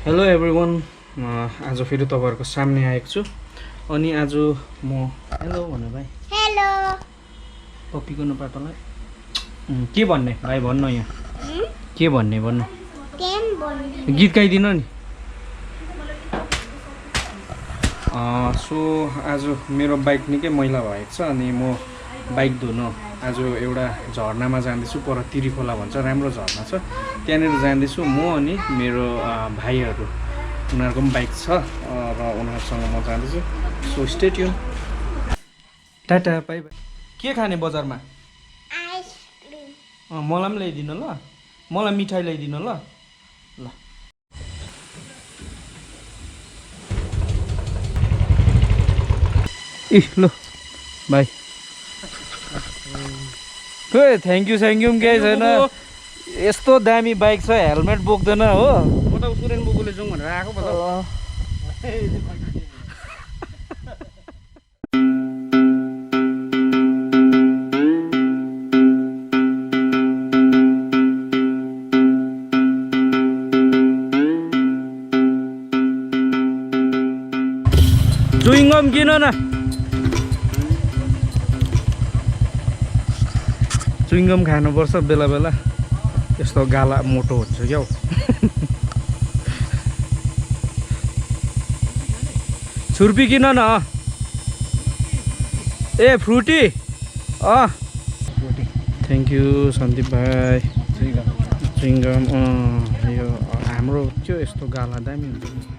Hello everyone आज फेरि तपाईहरुको सामने आएको छु अनि आज म हेलो भन्नु भाइ हेलो पप्पीको नपातलाई के भन्ने भाइ भन्नु यहाँ के भन्ने भन्नु गीत गाइदिनु नि सो आज मेरो बाइक निकै मैला भएको छ अनि म बाइक धुन आज एउटा झरनामा जाँदैछु पर तिरिखोला भन्छ राम्रो झरना छ त्यहाँनिर जाँदैछु म अनि मेरो भाइहरू उनीहरूको पनि बाइक छ र उनीहरूसँग म जाँदैछु so stay tune Tata bye bye के खाने बजारमा आइसक्रिम मलाई पनि ल्याइदिनु ल मलाई मिठाई ल्याइदिनु ल ल इ ल बाई खोइ थ्याङ्क यू पनि केही छैन यस्तो दामी बाइक छ हेलमेट बोक्दैन हो म त सुरेन बुबुले जाउँ भनेर आएको पो त चुइङ्गम किन न चुइङ्गम खानुपर्छ बेला बेला यस्तो गाला मोटो हुन्छ क्या हौ छुर्पी किन न ए फ्रुटी थ्याङ्क यू सन्दीप भाइ चुइङ्गम यो हाम्रो त्यो यस्तो गाला दामी हुन्छ नि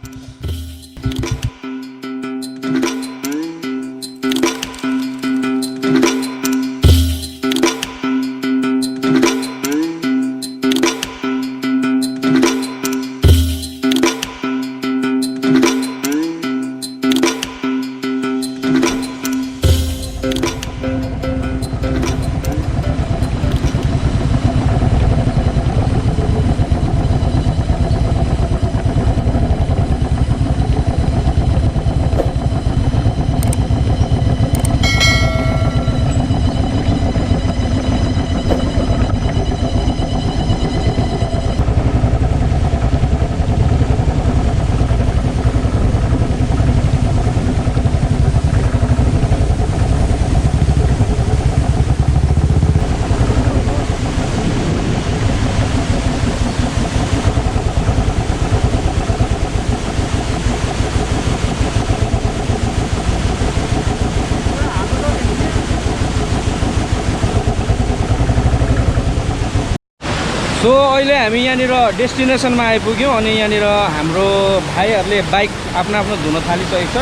सो अहिले हामी यहाँनिर डेस्टिनेसनमा आइपुग्यौँ अनि यहाँनिर हाम्रो भाइहरूले बाइक आफ्नो आफ्नो धुन थालिसकेको छ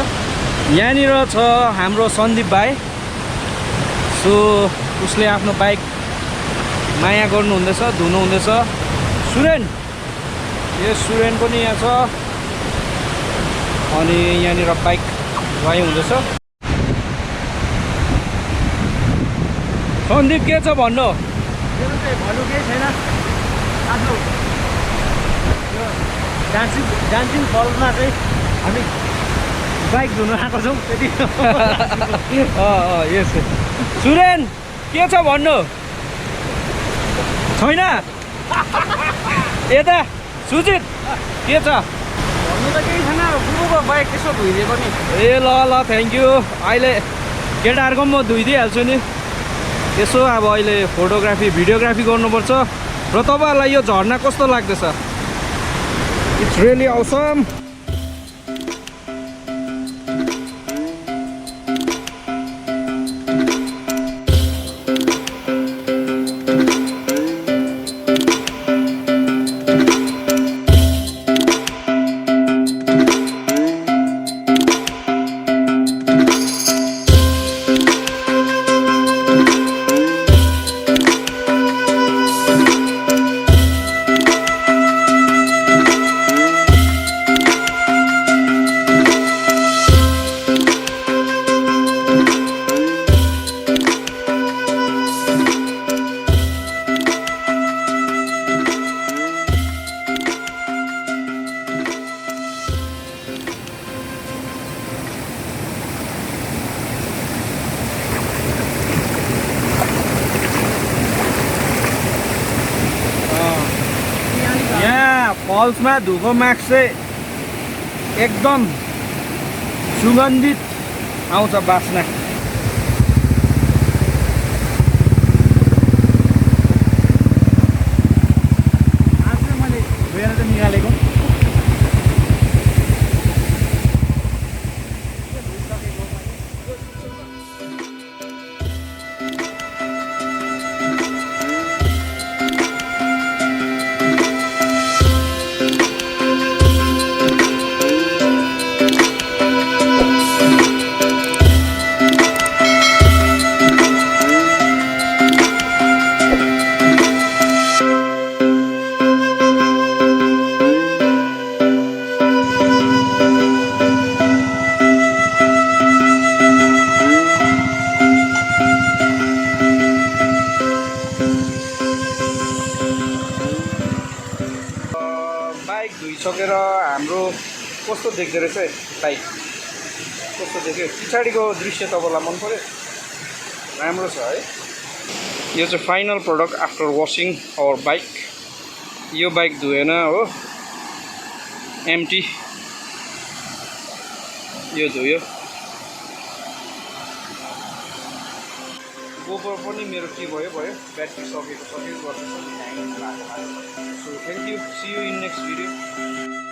यहाँनिर छ हाम्रो सन्दीप भाइ सो उसले आफ्नो बाइक माया गर्नुहुँदैछ धुनुहुँदैछ सुरेन यो सुरेन पनि यहाँ छ अनि यहाँनिर बाइक धुवाइ हुँदैछ सन्दीप के छ भन्नु भन्नु केही छैन आफ्नो डान्सिङ फलमा चाहिँ हामी बाइक धुन आएको छौँ त्यति यस सुरेन के छ भन्नु छैन यता सुजित के छ भन्नु त केही छैन बुबुको बाइक यसो धोइदिए पनि ए ल ल थ्याङ्क यू अहिले केटाहरूको म धोइदिइहाल्छु नि यसो अब अहिले फोटोग्राफी भिडियोग्राफी गर्नुपर्छ र तपाईँहरूलाई यो झर्ना कस्तो लाग्दैछ इट्स रियली awesome फल्समा धुको मार्क्स चाहिँ एकदम सुगन्धित आउँछ बास्ना। आज मैले धोएर त निकालेको बाइक धोइसकेर हाम्रो कस्तो देख्दो रहेछ बाइक कस्तो देख्यो पछाडिको दृश्य तपाईँलाई मन पर्यो राम्रो छ है यो चाहिँ final product after washing our bike यो बाइक धोएन हो एम्टी यो धोयो गोबर पनि मेरो के भयो ब्याट्री सकेको गर्दैछ so thank you see you in next video